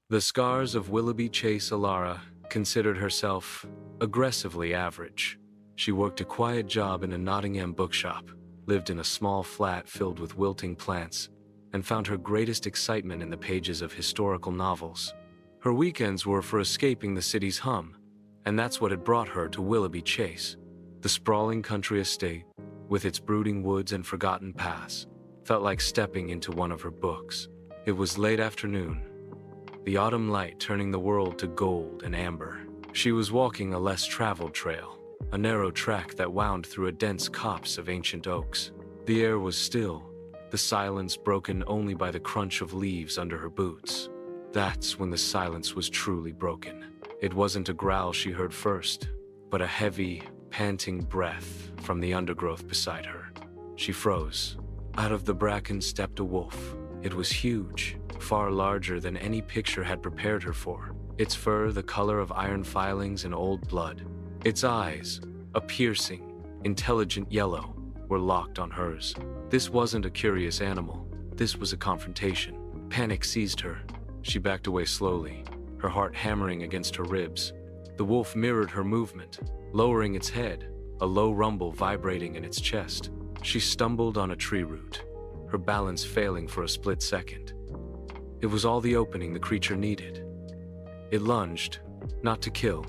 The scars of Willoughby Chase. Elara considered herself aggressively average. She worked a quiet job in a Nottingham bookshop, lived in a small flat filled with wilting plants, and found her greatest excitement in the pages of historical novels. Her weekends were for escaping the city's hum, and that's what had brought her to Willoughby Chase. The sprawling country estate, with its brooding woods and forgotten paths, felt like stepping into one of her books. It was late afternoon, the autumn light turning the world to gold and amber. She was walking a less traveled trail, a narrow track that wound through a dense copse of ancient oaks. The air was still, the silence broken only by the crunch of leaves under her boots. That's when the silence was truly broken. It wasn't a growl she heard first, but a heavy, panting breath from the undergrowth beside her. She froze. Out of the bracken stepped a wolf. It was huge, far larger than any picture had prepared her for. Its fur the color of iron filings and old blood. Its eyes, a piercing, intelligent yellow, were locked on hers. This wasn't a curious animal. This was a confrontation. Panic seized her. She backed away slowly, her heart hammering against her ribs. The wolf mirrored her movement, lowering its head, a low rumble vibrating in its chest. She stumbled on a tree root, her balance failing for a split second. It was all the opening the creature needed. It lunged, not to kill,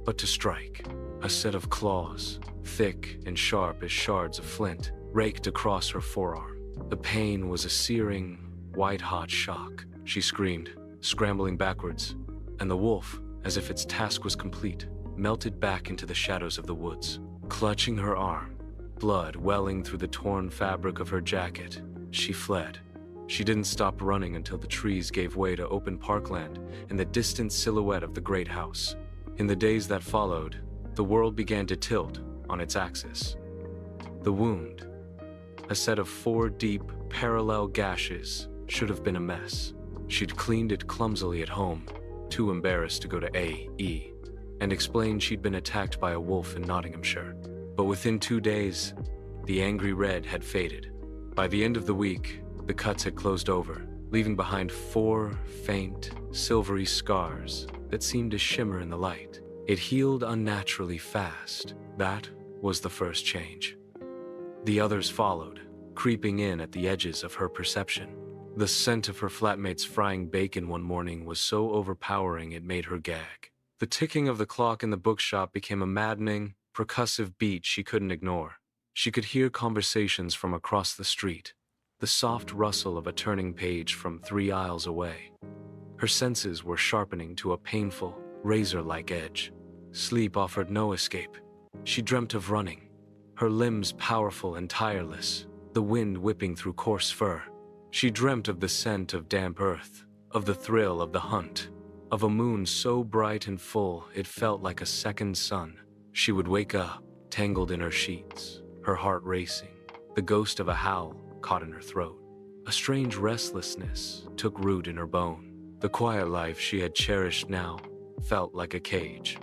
but to strike. A set of claws, thick and sharp as shards of flint, raked across her forearm. The pain was a searing, white-hot shock. She screamed, scrambling backwards, and the wolf, as if its task was complete, melted back into the shadows of the woods. Clutching her arm, blood welling through the torn fabric of her jacket, she fled. She didn't stop running until the trees gave way to open parkland and the distant silhouette of the great house. In the days that followed, the world began to tilt on its axis. The wound, a set of 4 deep, parallel gashes, should have been a mess. She'd cleaned it clumsily at home, too embarrassed to go to A.E., and explained she'd been attacked by a wolf in Nottinghamshire. But within 2 days, the angry red had faded. By the end of the week, the cuts had closed over, leaving behind 4 faint, silvery scars that seemed to shimmer in the light. It healed unnaturally fast. That was the first change. The others followed, creeping in at the edges of her perception. The scent of her flatmates frying bacon one morning was so overpowering it made her gag. The ticking of the clock in the bookshop became a maddening, percussive beat she couldn't ignore. She could hear conversations from across the street, the soft rustle of a turning page from 3 aisles away. Her senses were sharpening to a painful, razor-like edge. Sleep offered no escape. She dreamt of running, her limbs powerful and tireless, the wind whipping through coarse fur. She dreamt of the scent of damp earth, of the thrill of the hunt, of a moon so bright and full it felt like a second sun. She would wake up, tangled in her sheets, her heart racing, the ghost of a howl caught in her throat. A strange restlessness took root in her bone. The quiet life she had cherished now felt like a cage.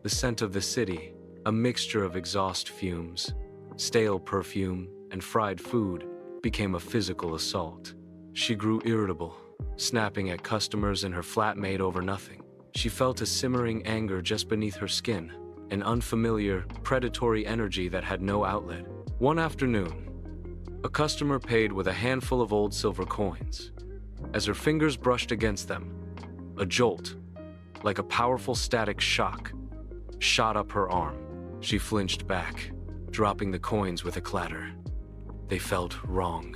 The scent of the city, a mixture of exhaust fumes, stale perfume, and fried food, became a physical assault. She grew irritable, snapping at customers and her flatmate over nothing. She felt a simmering anger just beneath her skin, an unfamiliar, predatory energy that had no outlet. One afternoon, a customer paid with a handful of old silver coins. As her fingers brushed against them, a jolt, like a powerful static shock, shot up her arm. She flinched back, dropping the coins with a clatter. They felt wrong,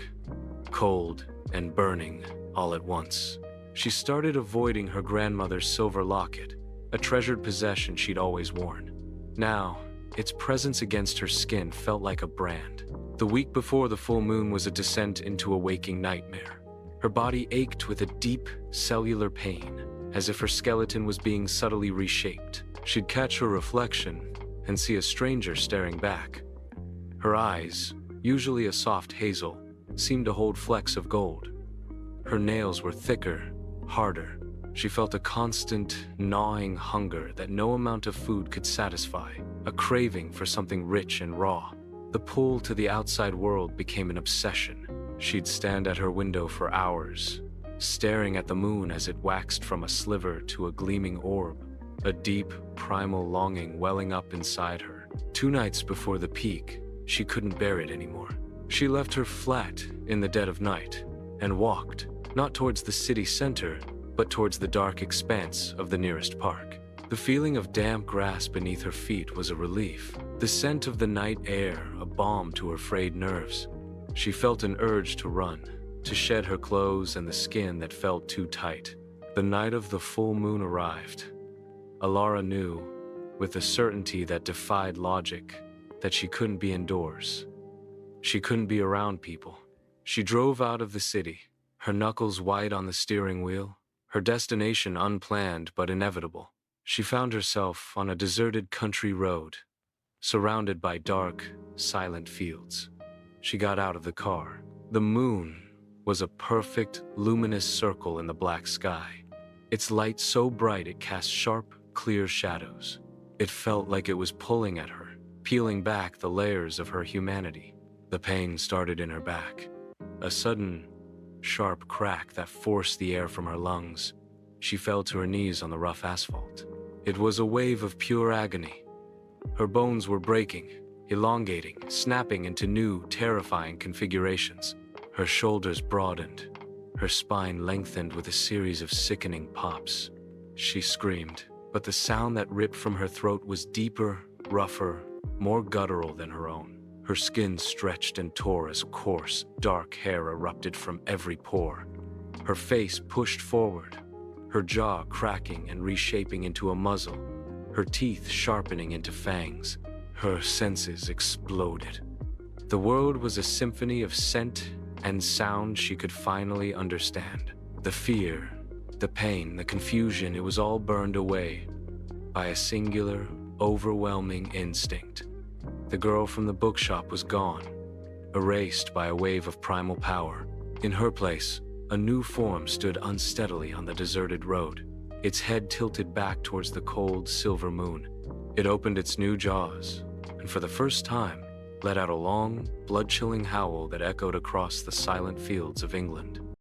cold and burning all at once. She started avoiding her grandmother's silver locket, a treasured possession she'd always worn. Now, its presence against her skin felt like a brand. The week before the full moon was a descent into a waking nightmare. Her body ached with a deep, cellular pain, as if her skeleton was being subtly reshaped. She'd catch her reflection and see a stranger staring back. Her eyes, usually a soft hazel, seemed to hold flecks of gold. Her nails were thicker, harder. She felt a constant, gnawing hunger that no amount of food could satisfy, a craving for something rich and raw. The pull to the outside world became an obsession. She'd stand at her window for hours, staring at the moon as it waxed from a sliver to a gleaming orb, a deep, primal longing welling up inside her. 2 nights before the peak, she couldn't bear it anymore. She left her flat in the dead of night and walked, not towards the city center, but towards the dark expanse of the nearest park. The feeling of damp grass beneath her feet was a relief, the scent of the night air a balm to her frayed nerves. She felt an urge to run, to shed her clothes and the skin that felt too tight. The night of the full moon arrived. Elara knew, with a certainty that defied logic, that she couldn't be indoors. She couldn't be around people. She drove out of the city, her knuckles white on the steering wheel, her destination unplanned but inevitable. She found herself on a deserted country road, surrounded by dark, silent fields. She got out of the car. The moon was a perfect, luminous circle in the black sky, its light so bright it cast sharp, clear shadows. It felt like it was pulling at her, peeling back the layers of her humanity. The pain started in her back, a sudden, sharp crack that forced the air from her lungs. She fell to her knees on the rough asphalt. It was a wave of pure agony. Her bones were breaking, elongating, snapping into new, terrifying configurations. Her shoulders broadened, her spine lengthened with a series of sickening pops. She screamed, but the sound that ripped from her throat was deeper, rougher, more guttural than her own. Her skin stretched and tore as coarse, dark hair erupted from every pore. Her face pushed forward, her jaw cracking and reshaping into a muzzle, her teeth sharpening into fangs. Her senses exploded. The world was a symphony of scent and sound she could finally understand. The fear, the pain, the confusion, it was all burned away by a singular, overwhelming instinct. The girl from the bookshop was gone, erased by a wave of primal power. In her place, a new form stood unsteadily on the deserted road, its head tilted back towards the cold, silver moon. It opened its new jaws, and for the first time, let out a long, blood-chilling howl that echoed across the silent fields of England.